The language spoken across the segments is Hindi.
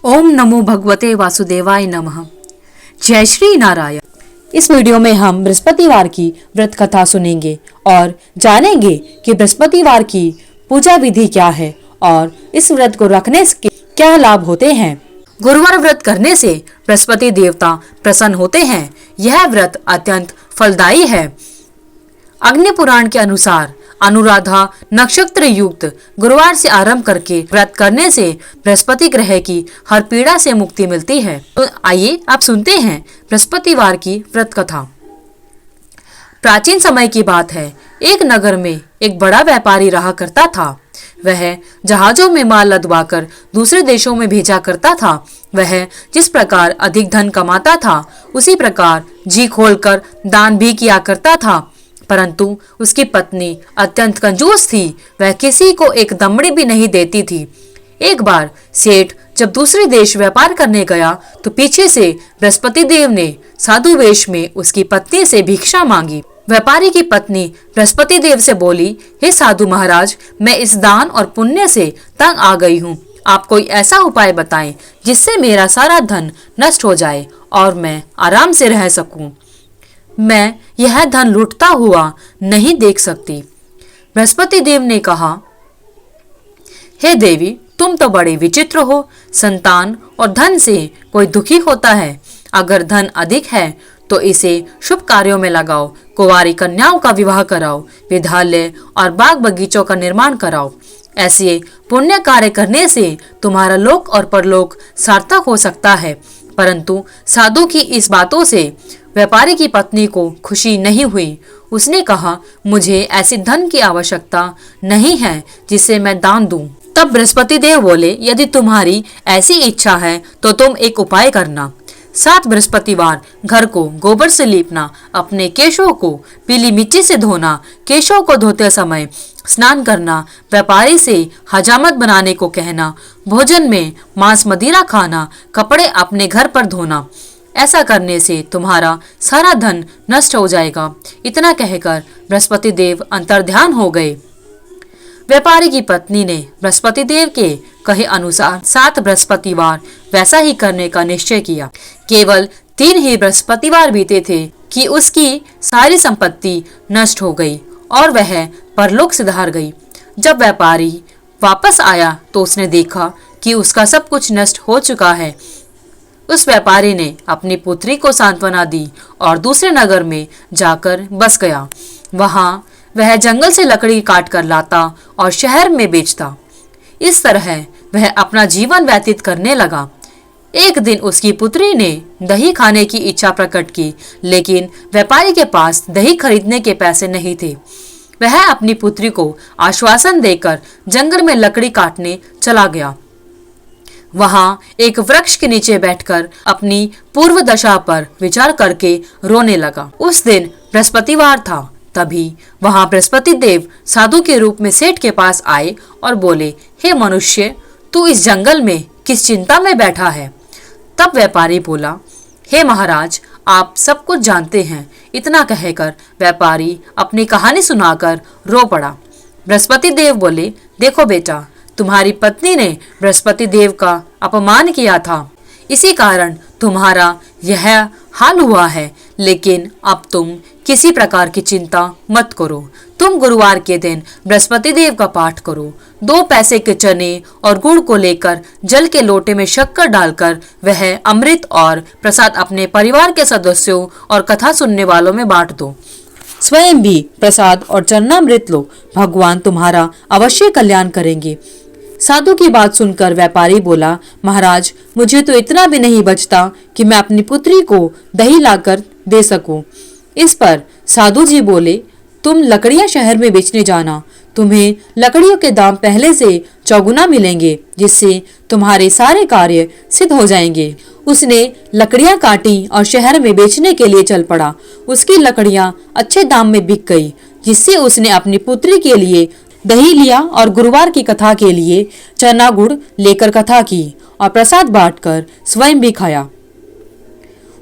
ओम नमो भगवते वासुदेवाय नमः। जय श्री नारायण। इस वीडियो में हम बृहस्पतिवार की व्रत कथा सुनेंगे और जानेंगे कि बृहस्पतिवार की पूजा विधि क्या है और इस व्रत को रखने के क्या लाभ होते हैं। गुरुवार व्रत करने से बृहस्पति देवता प्रसन्न होते हैं। यह व्रत अत्यंत फलदायी है। अग्नि पुराण के अनुसार अनुराधा नक्षत्र युक्त गुरुवार से आरंभ करके व्रत करने से बृहस्पति ग्रह की हर पीड़ा से मुक्ति मिलती है। तो आइए आप सुनते हैं बृहस्पतिवार की व्रत कथा। प्राचीन समय की बात है। एक नगर में एक बड़ा व्यापारी रहा करता था। वह जहाजों में माल लदवाकर दूसरे देशों में भेजा करता था। वह जिस प्रकार अधिक धन कमाता था उसी प्रकार जी खोलकर दान भी किया करता था, परंतु उसकी पत्नी अत्यंत कंजूस थी। वह किसी को एक दमड़ी भी नहीं देती थी। एक बार सेठ जब दूसरे देश व्यापार करने गया तो पीछे से बृहस्पति देव ने साधु वेश में उसकी पत्नी से भिक्षा मांगी। व्यापारी की पत्नी बृहस्पति देव से बोली, हे साधु महाराज, मैं इस दान और पुण्य से तंग आ गई हूँ। आप कोई ऐसा उपाय बताएं जिससे मेरा सारा धन नष्ट हो जाए और मैं आराम से रह सकूं। मैं यह धन लुटता हुआ नहीं देख सकती। बृहस्पति देव ने कहा, हे देवी, तुम तो बड़े विचित्र हो। संतान और धन से कोई दुखी होता है। अगर धन अधिक है तो इसे शुभ कार्यों में लगाओ। कुंवारी कन्याओं का विवाह कराओ, विद्यालय और बाग बगीचों का निर्माण कराओ। ऐसे पुण्य कार्य करने से तुम्हारा लोक और परलोक सार्थक हो सकता है। परंतु साधु की इस बातों से व्यापारी की पत्नी को खुशी नहीं हुई। उसने कहा, मुझे ऐसी धन की आवश्यकता नहीं है जिसे मैं दान दूं। तब बृहस्पति देव बोले, यदि तुम्हारी ऐसी इच्छा है तो तुम एक उपाय करना। 7 बृहस्पतिवार घर को गोबर से लीपना, अपने केशों को पीली मिट्टी से धोना, केशों को धोते समय स्नान करना, व्यापारी से हजामत बनाने को कहना, भोजन में मांस मदिरा खाना, कपड़े अपने घर पर धोना। ऐसा करने से तुम्हारा सारा धन नष्ट हो जाएगा। इतना कहकर बृहस्पति देव अंतर्ध्यान हो गए। व्यापारी की पत्नी ने बृहस्पति देव के कहे अनुसार 7 बृहस्पतिवार वैसा ही करने का निश्चय किया। केवल 3 ही बृहस्पतिवार बीते थे कि उसकी सारी संपत्ति नष्ट हो गई और वह परलोक सिधार गई। जब व्यापारी वापस आया तो उसने देखा कि उसका सब कुछ नष्ट हो चुका है। उस व्यापारी ने अपनी पुत्री को सांत्वना दी और दूसरे नगर में जाकर बस गया। वहां वह जंगल से लकड़ी काट कर लाता और शहर में बेचता। इस तरह वह अपना जीवन व्यतीत करने लगा। एक दिन उसकी पुत्री ने दही खाने की इच्छा प्रकट की, लेकिन व्यापारी के पास दही खरीदने के पैसे नहीं थे। वह अपनी पुत्री को आश्वासन देकर जंगल में लकड़ी काटने चला गया। वहां एक वृक्ष के नीचे बैठकर अपनी पूर्व दशा पर विचार करके रोने लगा। उस दिन बृहस्पतिवार था। तभी वहां बृहस्पति देव साधु के रूप में सेठ के पास आए और बोले, हे मनुष्य, तू इस जंगल में किस चिंता में बैठा है। तब व्यापारी बोला, हे महाराज, आप सब कुछ जानते हैं। इतना कहकर व्यापारी अपनी कहानी सुनाकर रो पड़ा। बृहस्पति देव बोले, देखो बेटा, तुम्हारी पत्नी ने बृहस्पति देव का अपमान किया था, इसी कारण तुम्हारा यह हाल हुआ है। लेकिन अब तुम किसी प्रकार की चिंता मत करो। तुम गुरुवार के दिन बृहस्पति देव का पाठ करो। 2 पैसे के चने और गुड़ को लेकर जल के लोटे में शक्कर डालकर वह अमृत और प्रसाद अपने परिवार के सदस्यों और कथा सुनने वालों में बांट दो। स्वयं भी प्रसाद और चरणामृत लो। भगवान तुम्हारा अवश्य कल्याण करेंगे। साधु की बात सुनकर व्यापारी बोला, महाराज, मुझे तो इतना भी नहीं बचता कि मैं अपनी पुत्री को दही लाकर दे सकूं। इस पर साधु जी बोले, तुम लकड़ियां शहर में बेचने जाना। तुम्हें लकड़ियों के दाम पहले से चौगुना मिलेंगे, जिससे तुम्हारे सारे कार्य सिद्ध हो जाएंगे। उसने लकड़ियां काटी और शहर में बेचने के लिए चल पड़ा। उसकी लकड़ियां अच्छे दाम में बिक गई, जिससे उसने अपनी पुत्री के लिए दही लिया और गुरुवार की कथा के लिए चना गुड़ लेकर कथा की और प्रसाद बांटकर स्वयं भी खाया।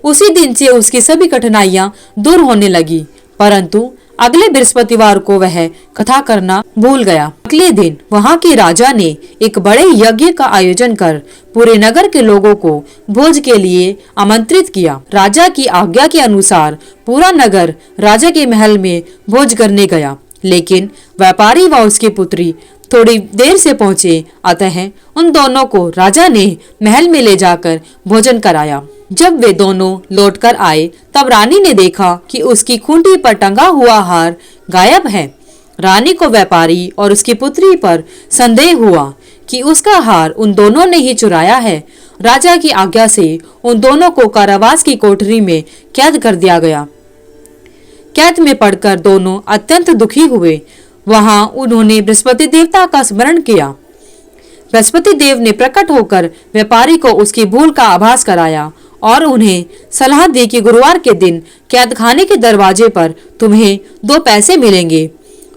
उसी दिन से उसकी सभी कठिनाइयां दूर होने लगी। परंतु अगले बृहस्पतिवार को वह कथा करना भूल गया। अगले दिन वहाँ के राजा ने एक बड़े यज्ञ का आयोजन कर पूरे नगर के लोगों को भोज के लिए आमंत्रित किया। राजा की आज्ञा के अनुसार पूरा नगर राजा के महल में भोज करने गया, लेकिन व्यापारी व उसकी पुत्री थोड़ी देर से पहुंचे, अतः उन दोनों को राजा ने महल में ले जाकर भोजन कराया। जब वे दोनों लौटकर आए तब रानी ने देखा कि उसकी खूंटी पर टंगा हुआ हार गायब है। रानी को व्यापारी और उसकी पुत्री पर संदेह हुआ कि उसका हार उन दोनों ने ही चुराया है। राजा की आज्ञा से उन दोनों को कारावास की कोठरी में कैद कर दिया गया। कैद में पड़कर दोनों अत्यंत दुखी हुए। वहां उन्होंने बृहस्पति देवता का स्मरण किया। बृहस्पति देव ने प्रकट होकर व्यापारी को उसकी भूल का आभास कराया और उन्हें सलाह दी कि गुरुवार के दिन कैद खाने के दरवाजे पर तुम्हें 2 पैसे मिलेंगे।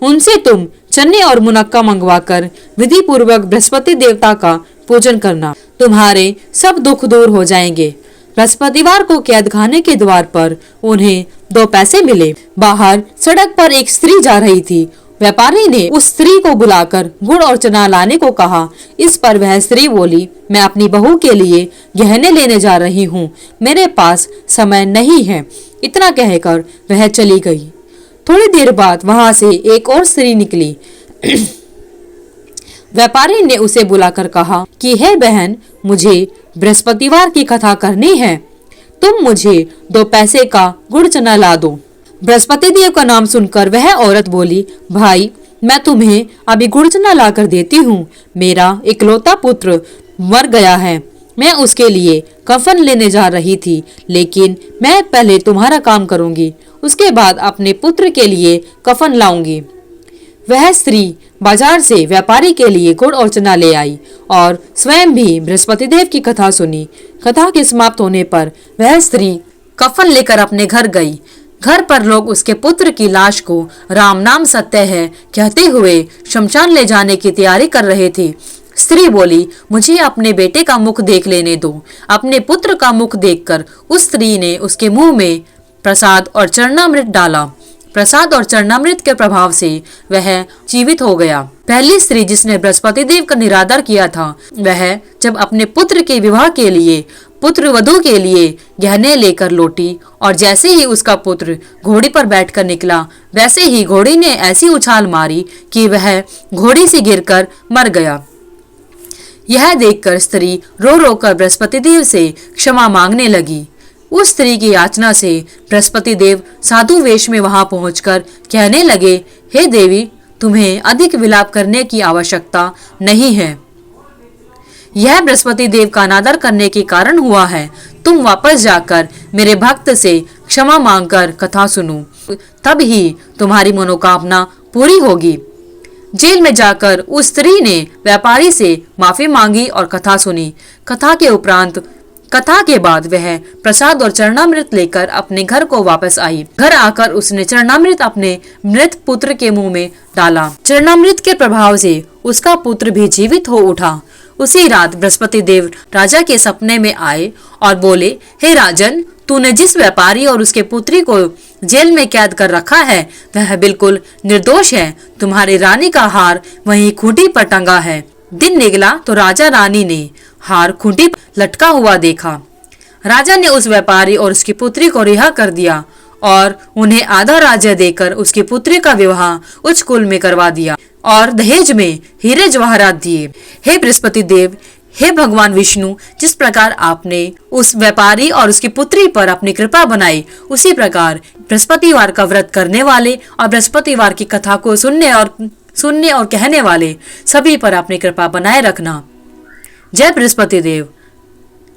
उनसे तुम चने और मुनक्का मंगवाकर विधि पूर्वक बृहस्पति देवता का पूजन करना, तुम्हारे सब दुख दूर हो जाएंगे। बृहस्पतिवार को कैद खाने के द्वार पर उन्हें 2 पैसे मिले। बाहर सड़क पर एक स्त्री जा रही थी। व्यापारी ने उस स्त्री को बुलाकर गुड़ और चना लाने को कहा। इस पर वह स्त्री बोली, मैं अपनी बहू के लिए गहने लेने जा रही हूँ, मेरे पास समय नहीं है। इतना कहकर वह चली गई। थोड़ी देर बाद वहां से एक और स्त्री निकली। व्यापारी ने उसे बुलाकर कहा कि हे बहन, मुझे बृहस्पतिवार की कथा करनी है, तुम मुझे 2 पैसे का गुड़ चना ला दो। बृहस्पति देव का नाम सुनकर वह औरत बोली, भाई मैं तुम्हें अभी गुड़ चना ला कर देती हूँ। मेरा इकलौता पुत्र मर गया है, मैं उसके लिए कफन लेने जा रही थी, लेकिन मैं पहले तुम्हारा काम करूंगी, उसके बाद अपने पुत्र के लिए कफन लाऊंगी। वह स्त्री बाजार से व्यापारी के लिए गुड़ और चना ले आई और स्वयं भी बृहस्पति देव की कथा सुनी। कथा के समाप्त होने पर वह स्त्री कफन लेकर अपने घर गई। घर पर लोग उसके पुत्र की लाश को राम नाम सत्य है कहते हुए शमशान ले जाने की तैयारी कर रहे थे। स्त्री बोली, मुझे अपने बेटे का मुख देख लेने दो। अपने पुत्र का मुख देखकर उस स्त्री ने उसके मुंह में प्रसाद और चरणामृत डाला। प्रसाद और चरणामृत के प्रभाव से वह जीवित हो गया। पहली स्त्री जिसने बृहस्पति देव का निरादर किया था, वह जब अपने पुत्र के विवाह के लिए पुत्र वधू के लिए गहने लेकर लौटी और जैसे ही उसका पुत्र घोड़ी पर बैठकर निकला, वैसे ही घोड़ी ने ऐसी उछाल मारी कि वह घोड़ी से गिरकर मर गया। यह देखकर स्त्री रो रो कर बृहस्पति देव से क्षमा मांगने लगी। उस स्त्री की याचना से बृहस्पति देव साधु वेश में वहां पहुंचकर कहने लगे, हे देवी, तुम्हें अधिक विलाप करने की आवश्यकता नहीं है। यह बृहस्पति देव का अनादर करने के कारण हुआ है। तुम वापस जाकर मेरे भक्त से क्षमा मांगकर कथा सुनो, तब ही तुम्हारी मनोकामना पूरी होगी। जेल में जाकर उस स्त्री ने व्यापारी से माफी मांगी और कथा सुनी। कथा के बाद वह प्रसाद और चरणामृत लेकर अपने घर को वापस आई। घर आकर उसने चरणामृत अपने मृत पुत्र के मुंह में डाला। चरणामृत के प्रभाव से उसका पुत्र भी जीवित हो उठा। उसी रात बृहस्पति देव राजा के सपने में आए और बोले, हे राजन, तूने जिस व्यापारी और उसके पुत्री को जेल में कैद कर रखा है वह बिल्कुल निर्दोष है। तुम्हारी रानी का हार वहीं खूंटी पर टंगा है। दिन निकला तो राजा रानी ने हार खूंटी पर लटका हुआ देखा। राजा ने उस व्यापारी और उसकी पुत्री को रिहा कर दिया और उन्हें आधा राज्य देकर उसकी पुत्री का विवाह उच्च कुल में करवा दिया और दहेज में हीरे जवाहरात दिए। हे बृहस्पति देव, हे भगवान विष्णु, जिस प्रकार आपने उस व्यापारी और उसकी पुत्री पर अपनी कृपा बनाई, उसी प्रकार बृहस्पतिवार का व्रत करने वाले और बृहस्पतिवार की कथा को सुनने और कहने वाले सभी पर अपनी कृपा बनाए रखना। जय बृहस्पति देव।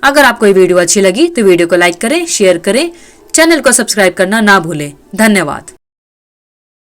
अगर आपको ये वीडियो अच्छी लगी तो वीडियो को लाइक करें, शेयर करें, चैनल को सब्सक्राइब करना ना भूलें। धन्यवाद।